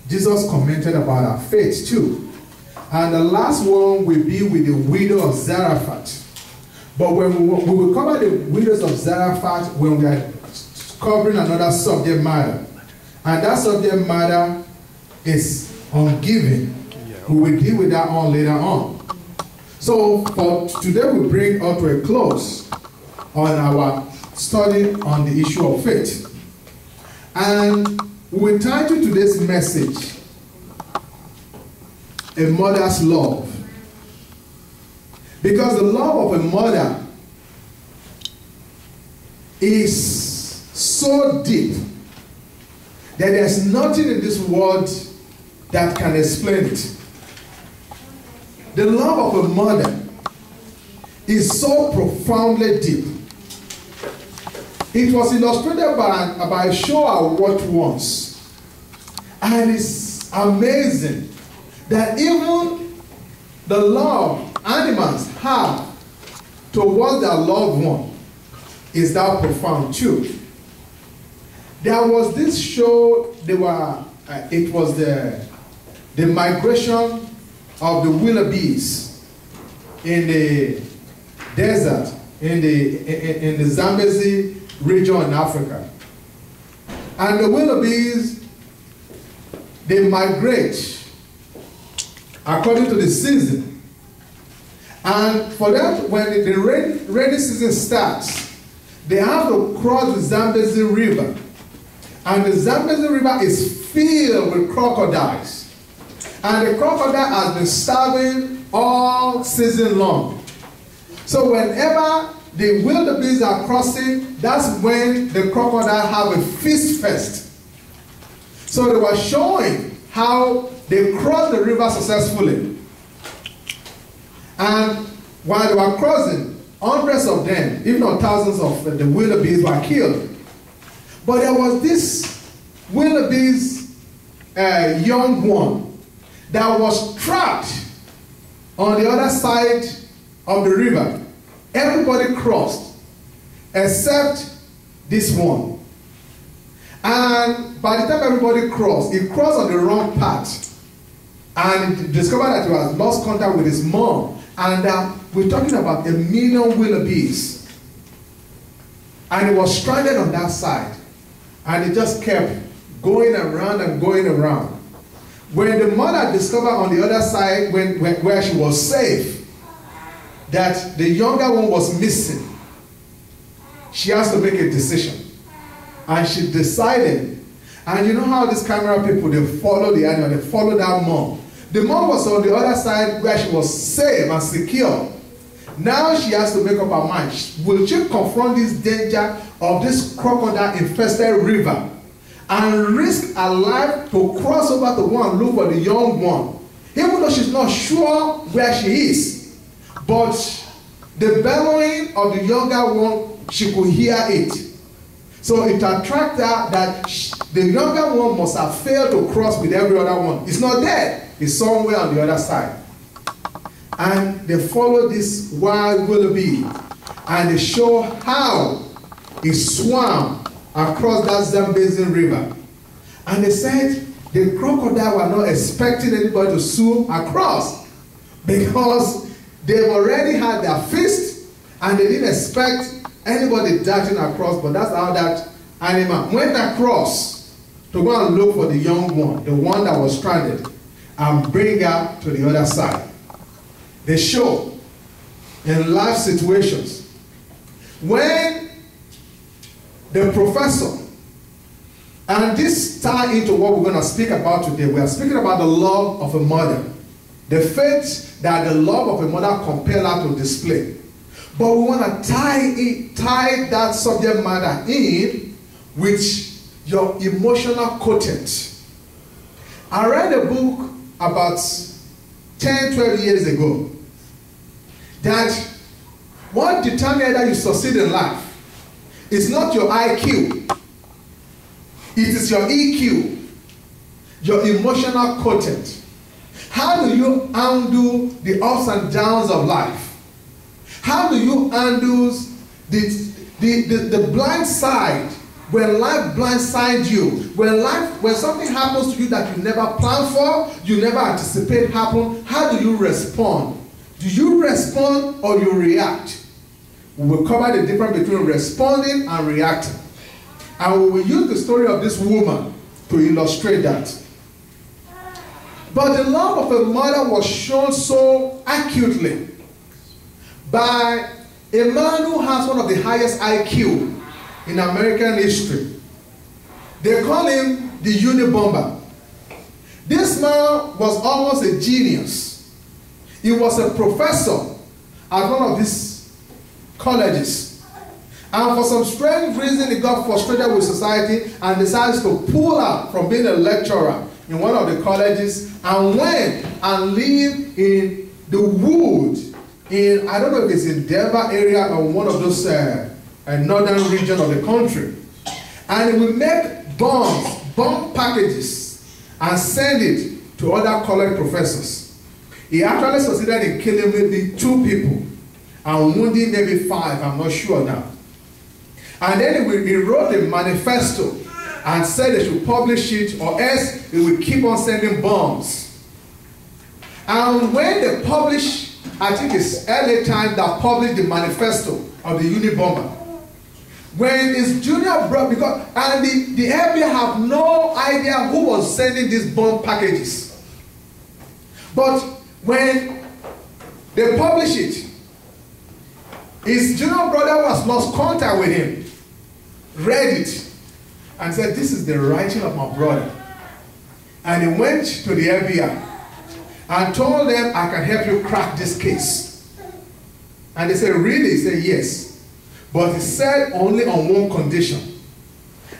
Jesus commented about our faith too. And the last one will be with the widow of Zarephath. But when we will cover the widows of Zarephath when we are covering another subject matter. And that subject matter is on giving. We will deal with that on later on. So for today we bring up to a close on our study on the issue of faith. And we will title today's message, A Mother's Love. Because the love of a mother is so deep that there's nothing in this world that can explain it. The love of a mother is so profoundly deep. It was illustrated by a show I watched once. And it's amazing that even the love animals have towards their loved one is that profound too. There was this show, it was the migration of the wildebeest in the desert, in the Zambezi region in Africa. And the wildebeest, they migrate according to the season. And for them, when the rainy season starts, they have to cross the Zambezi River. And the Zambezi River is filled with crocodiles. And the crocodile has been starving all season long. So whenever the wildebeest are crossing, that's when the crocodile have a feast fest. So they were showing how they crossed the river successfully. And while they were crossing, hundreds of them, if not thousands of the wildebeest were killed. But there was this wildebeest young one that was trapped on the other side of the river. Everybody crossed except this one. And by the time everybody crossed, he crossed on the wrong path. And he discovered that he has lost contact with his mom. And we're talking about 1 million wildebeest. And he was stranded on that side. And he just kept going around and going around. When the mother discovered on the other side, where she was safe, that the younger one was missing, she has to make a decision. And she decided, and you know how these camera people, they follow the animal, they follow that mom. The mom was on the other side where she was safe and secure. Now she has to make up her mind. Will she confront this danger of this crocodile-infested river and risk her life to cross over to go and look for the young one, even though she's not sure where she is? But the bellowing of the younger one, she could hear it. So it attracted her that the younger one must have failed to cross with every other one. It's not there. It's somewhere on the other side. And they follow this wild wildebeest, and they show how he swam across that Zambezi River. And they said the crocodile were not expecting anybody to swim across because they've already had their feast and they didn't expect anybody darting across. But that's how that animal went across to go and look for the young one, the one that was stranded, and bring her to the other side. They show in life situations when the professor, and this ties into what we're going to speak about today. We are speaking about the love of a mother, the faith that the love of a mother compels her to display. But we want to tie that subject matter in with your emotional content. I read a book about 10, 12 years ago that what determines that you succeed in life is not your IQ. It is your EQ, your emotional content. How do you handle the ups and downs of life? How do you handle the blind side when life blindsides you, when something happens to you that you never planned for, you never anticipate happen, how do you respond? Do you respond or you react? We will cover the difference between responding and reacting. And we will use the story of this woman to illustrate that. But the love of a mother was shown so acutely by a man who has one of the highest IQ in American history. They call him the Unibomber. This man was almost a genius. He was a professor at one of these colleges. And for some strange reason, he got frustrated with society and decided to pull out from being a lecturer in one of the colleges and went and lived in the wood in, I don't know if it's in Denver area or one of those northern region of the country. And he would make bomb packages and send it to other college professors. He actually succeeded in killing maybe 2 people and wounding maybe 5, I'm not sure now. And then he wrote a manifesto and said they should publish it or else he would keep on sending bombs. And when they published, I think it's LA Times that published the manifesto of the Unibomber. When his junior brother, and the FBI have no idea who was sending these bomb packages. But when they published it, his junior brother was lost contact with him, read it, and said, "This is the writing of my brother." And he went to the FBI and told them, "I can help you crack this case." And they said, "Really?" He said, "Yes." But he said only on one condition.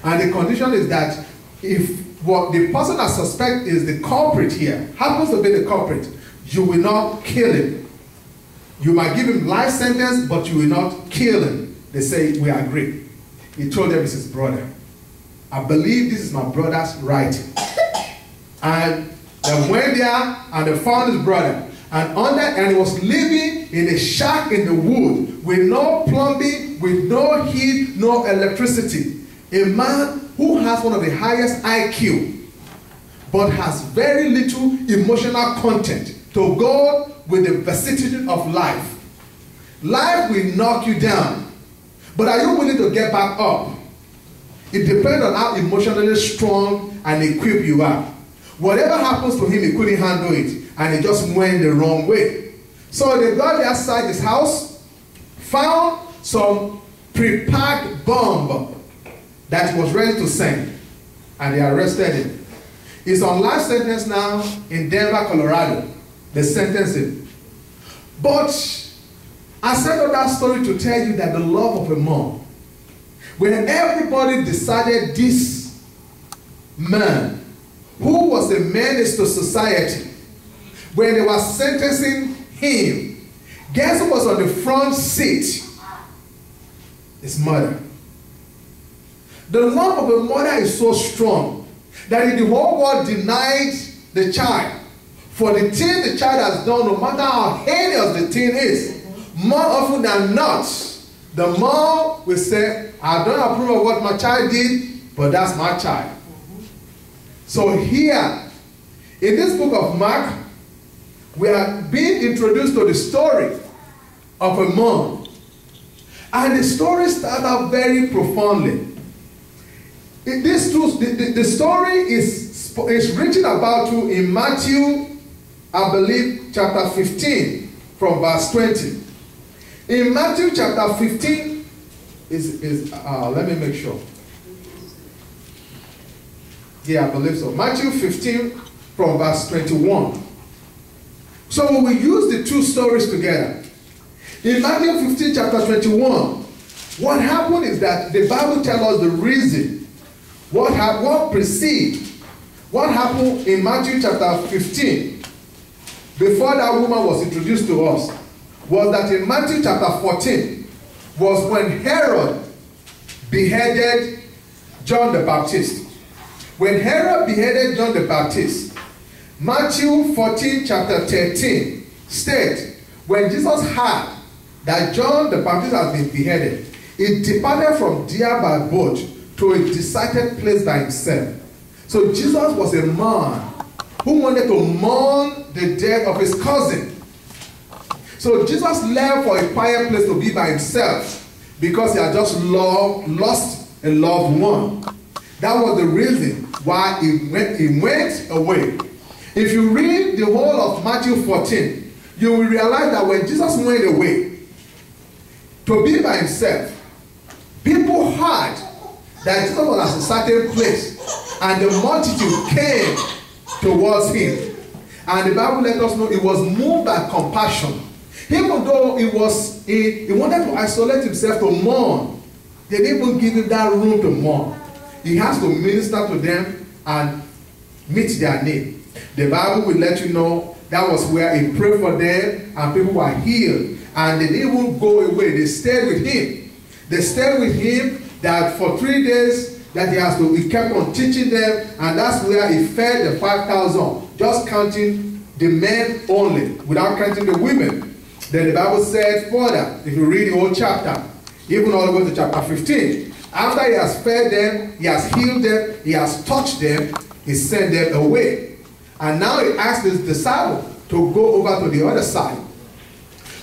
And the condition is that if what the person I suspect is the culprit here, happens to be the culprit, you will not kill him. You might give him life sentence, but you will not kill him. They say, "We agree." He told them it's his brother. "I believe this is my brother's writing." And they went there and they found his brother. And he was living in a shack in the wood with no plumbing, with no heat, no electricity. A man who has one of the highest IQ, but has very little emotional content to go with the vicissitude of life. Life will knock you down, but are you willing to get back up? It depends on how emotionally strong and equipped you are. Whatever happens to him, he couldn't handle it, and he just went the wrong way. So they got outside his house, found some pre-packed bomb that he was ready to send, and they arrested him. He's on life sentence now in Denver, Colorado. They sentenced him. But I set up that story to tell you that the love of a mom, when everybody decided this man, who was a menace to society, when they were sentencing him, guess who was on the front seat? His mother. The love of a mother is so strong that if the whole world denied the child for the thing the child has done, no matter how heinous the thing is, more often than not, the mom will say, "I don't approve of what my child did, but that's my child." So here, in this book of Mark, we are being introduced to the story of a mom. And the story starts out very profoundly. The story is written about you in Matthew, I believe, chapter 15, from verse 20. In Matthew chapter 15, let me make sure. Yeah, I believe so. Matthew 15 from verse 21. So we will use the two stories together. In Matthew 15 chapter 21, what happened is that the Bible tells us the reason. What happened in Matthew chapter 15 before that woman was introduced to us was that in Matthew chapter 14 was when Herod beheaded John the Baptist. When Herod beheaded John the Baptist, Matthew 14 chapter 13 states, when Jesus heard that John the Baptist had been beheaded, he departed from there by boat to a deserted place by himself. So Jesus was a man who wanted to mourn the death of his cousin. So Jesus left for a quiet place to be by himself because he had just lost a loved one. That was the reason why he went away. If you read the whole of Matthew 14, you will realize that when Jesus went away to be by himself, people heard that Jesus was at a certain place, and the multitude came towards him. And the Bible let us know he was moved by compassion. Even though he wanted to isolate himself to mourn, they didn't even give him that room to mourn. He has to minister to them and meet their need. The Bible will let you know that was where he prayed for them and people were healed. And they didn't even go away. They stayed with him. They stayed with him that for 3 days that he kept on teaching them, and that's where he fed the 5,000, just counting the men only, without counting the women. Then the Bible said further, if you read the whole chapter, even all the way to chapter 15, after he has fed them, he has healed them, he has touched them, he sent them away. And now he asked his disciple to go over to the other side.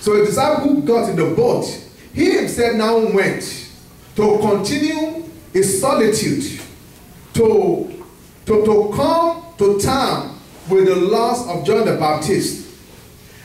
So the disciple who got in the boat, he himself now went to continue his solitude, to come to terms with the loss of John the Baptist.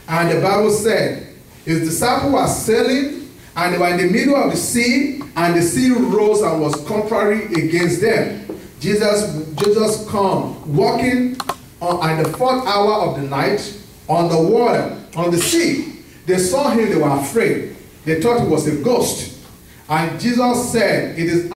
And the Bible said his disciples were sailing, and they were in the middle of the sea, and the sea rose and was contrary against them. Jesus come walking at the 4th hour of the night on the water, on the sea. They saw him, they were afraid. They thought it was a ghost. And Jesus said, it is